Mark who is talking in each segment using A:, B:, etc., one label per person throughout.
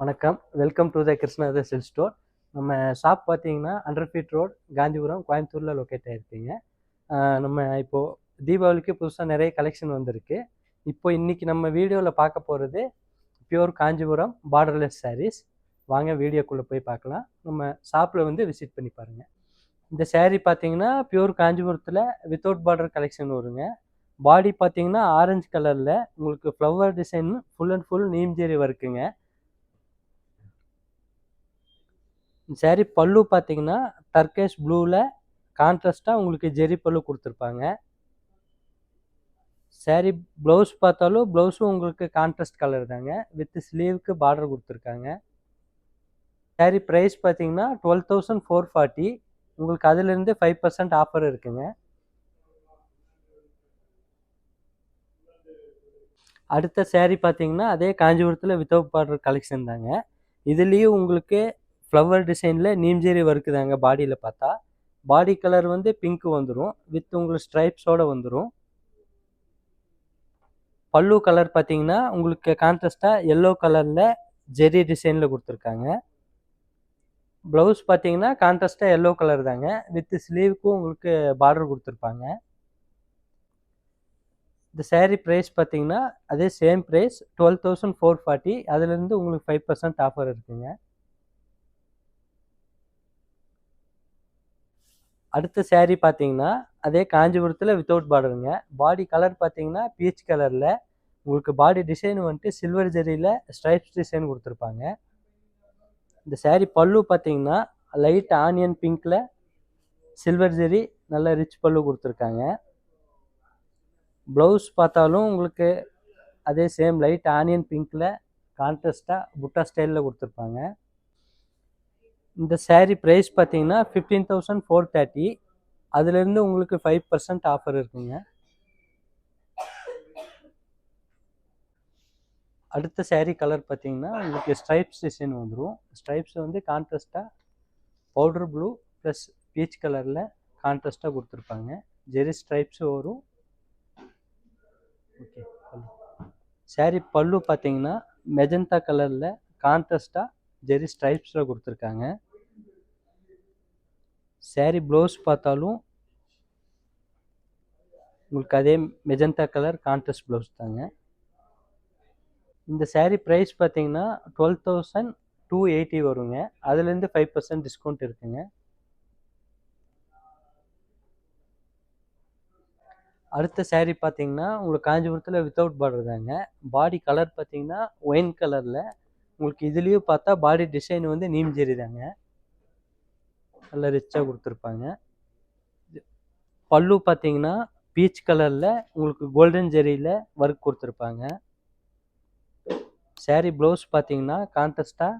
A: வணக்கம். Welcome to the Krishna silk store. நம்ம shop பார்த்தீங்கன்னா 100 ஃபீட் ரோட், காந்திபுரம், கோயம்புத்தூரில் லொக்கேட் ஆகிருக்கீங்க. நம்ம இப்போது தீபாவளிக்கு புதுசாக நிறைய கலெக்ஷன் வந்திருக்கு. இன்னைக்கு நம்ம வீடியோவில் பார்க்க போகிறது பியூர் காஞ்சிபுரம் பார்டர்லெஸ் சாரீஸ். வாங்க வீடியோக்குள்ளே போய் பார்க்கலாம். நம்ம ஷாப்பில் வந்து விசிட் பண்ணி பாருங்கள். இந்த சாரீ பார்த்தீங்கன்னா பியூர் காஞ்சிபுரத்தில் வித்தவுட் பார்டர் கலெக்ஷன் வருங்க. பாடி பார்த்தீங்கன்னா ஆரஞ்சு கலரில் உங்களுக்கு flower design full and full நீம் ஜெரி ஒர்க்குங்க. சாரீ பல்லு பார்த்தீங்கன்னா டர்கேஷ் ப்ளூவில் கான்ட்ராஸ்டாக உங்களுக்கு ஜெரி பல்லு கொடுத்துருப்பாங்க. சாரீ ப்ளவுஸ் பார்த்தாலும் ப்ளவுஸும் உங்களுக்கு கான்ட்ராஸ்ட் கலர் தாங்க, வித் ஸ்லீவுக்கு பார்டர் கொடுத்துருக்காங்க. சாரீ ப்ரைஸ் பார்த்தீங்கன்னா 12,440. உங்களுக்கு அதிலிருந்து 5% ஆஃபர் இருக்குங்க. அடுத்த சாரீ பார்த்தீங்கன்னா அதே காஞ்சிபுரத்தில் வித்தவுட் பார்டர் கலெக்ஷன் தாங்க. இதுலேயும் உங்களுக்கு ஃப்ளவர் டிசைனில் நீம்ஜெரி ஒர்க்கு தாங்க. பாடியில் பார்த்தா பாடி கலர் வந்து பிங்க் வந்துடும், வித் உங்களுக்கு ஸ்ட்ரைப்ஸோடு வந்துடும். பல்லு கலர் பார்த்தீங்கன்னா உங்களுக்கு கான்ட்ராஸ்டாக எல்லோ கலரில் ஜெரி டிசைனில் கொடுத்துருக்காங்க. ப்ளவுஸ் பார்த்தீங்கன்னா கான்ட்ராஸ்டாக எல்லோ கலர் தாங்க, வித் ஸ்லீவுக்கும் உங்களுக்கு பார்டர் கொடுத்துருப்பாங்க. இந்த சாரீ ப்ரைஸ் பார்த்தீங்கன்னா அதே சேம் ப்ரைஸ் 12,440. அதுலேருந்து உங்களுக்கு 5% ஆஃபர் இருக்குங்க. அடுத்த சாரீ பார்த்தீங்கன்னா அதே காஞ்சிபுரத்தில் வித்தவுட் பார்டருங்க. பாடி கலர் பார்த்தீங்கன்னா பீச் கலரில் உங்களுக்கு பாடி டிசைன் வந்துட்டு சில்வர் ஜெரியில் ஸ்ட்ரைப்ஸ் டிசைன் கொடுத்துருப்பாங்க. இந்த சாரீ பல்லு பார்த்தீங்கன்னா லைட் ஆனியன் பிங்க்கில் சில்வர் ஜெரி நல்ல ரிச் பல்லு கொடுத்துருக்காங்க. ப்ளவுஸ் பார்த்தாலும் உங்களுக்கு அதே சேம் லைட் ஆனியன் பிங்க்கில் கான்ட்ராஸ்டாக புட்டா ஸ்டைலில் கொடுத்துருப்பாங்க. இந்த சாரீ ப்ரைஸ் பார்த்தீங்கன்னா 15,430. அதுலேருந்து உங்களுக்கு 5% ஆஃபர் இருக்குங்க. அடுத்த சாரீ கலர் பார்த்தீங்கன்னா உங்களுக்கு ஸ்ட்ரைப்ஸ் டிசைன் வந்துடும். ஸ்ட்ரைப்ஸ் வந்து கான்ட்ராஸ்டாக பவுடர் ப்ளூ ப்ளஸ் பீச் கலரில் கான்ட்ராஸ்டாக கொடுத்துருப்பாங்க. ஜெரி ஸ்ட்ரைப்ஸும் வரும். ஓகே, சாரீ பல்லு பார்த்தீங்கன்னா மெஜந்தா கலரில் கான்ட்ராஸ்டாக ஜெரி ஸ்ட்ரைப்ஸில் கொடுத்துருக்காங்க. சாரீ ப்ளவுஸ் பார்த்தாலும் உங்களுக்கு அதே மெஜந்தா கலர் கான்ட்ராஸ்ட் ப்ளவுஸ் தாங்க. இந்த சாரீ ப்ரைஸ் பார்த்தீங்கன்னா 12,280 வருங்க. அதுலேருந்து 5% டிஸ்கவுண்ட் இருக்குங்க. அடுத்த சாரீ பார்த்தீங்கன்னா உங்களுக்கு காஞ்சிபுரத்தில் வித்தவுட் பார்டர் தாங்க. பாடி கலர் பார்த்தீங்கன்னா ஒயின் கலரில் உங்களுக்கு இதுலேயும் பார்த்தா பாடி டிசைன் வந்து நீம் ஜெரி தாங்க, நல்லா ரிச்சாக கொடுத்துருப்பாங்க. பல்லு பார்த்தீங்கன்னா பீச் கலரில் உங்களுக்கு கோல்டன் ஜெரியில் ஒர்க் கொடுத்துருப்பாங்க. சாரீ ப்ளவுஸ் பார்த்தீங்கன்னா கான்ட்ராஸ்டாக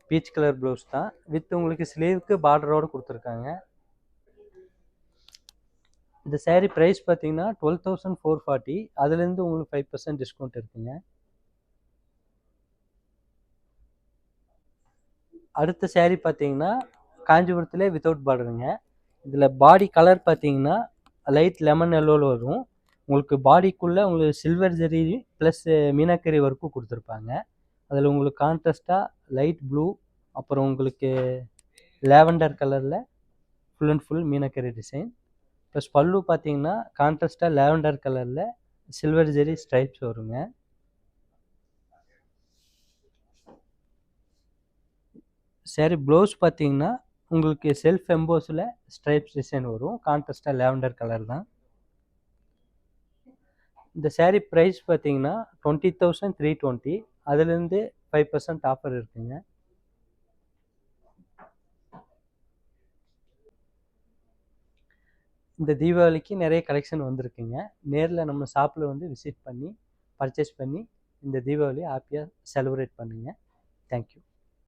A: பீச் கலர் ப்ளவுஸ் தான், வித் உங்களுக்கு ஸ்லீவுக்கு பார்டரோடு கொடுத்துருக்காங்க. இந்த சாரீ ப்ரைஸ் பார்த்தீங்கன்னா 12,440. அதுலேருந்து உங்களுக்கு 5% டிஸ்கவுண்ட் இருக்குங்க. அடுத்த சாரீ பார்த்தீங்கன்னா காஞ்சிபுரத்தில் வித்தவுட் பார்டருங்க. இதில் பாடி கலர் பார்த்தீங்கன்னா லைட் லெமன் எல்லோவில் வரும். உங்களுக்கு பாடிக்குள்ளே உங்களுக்கு சில்வர் ஜெரி ப்ளஸ் மீனாக்கரி ஒர்க்கும் கொடுத்துருப்பாங்க. அதில் உங்களுக்கு கான்ட்ராஸ்டாக லைட் ப்ளூ, அப்புறம் உங்களுக்கு லேவண்டர் கலரில் full and full meenakari design. Plus பல்லு பார்த்தீங்கன்னா கான்ட்ராஸ்டாக லேவண்டர் கலரில் சில்வர் ஜெரி ஸ்ட்ரைப்ஸ் வருங்க. சாரி ப்ளவுஸ் பார்த்தீங்கன்னா உங்களுக்கு செல்ஃப் எம்போஸில் ஸ்ட்ரைப்ஸ் டிசைன் வரும், கான்ட்ராஸ்டாக லேவண்டர் கலர் தான். இந்த சாரீ ப்ரைஸ் பார்த்தீங்கன்னா 20,320. அதுலேருந்து 5% ஆஃபர் இருக்குங்க. இந்த தீபாவளிக்கு நிறைய கலெக்ஷன் வந்திருக்குங்க. நேரில் நம்ம ஷாப்பில் வந்து விசிட் பண்ணி பர்ச்சேஸ் பண்ணி இந்த தீபாவளி ஹாப்பியாக செலிப்ரேட் பண்ணுங்கள். தேங்க்யூ.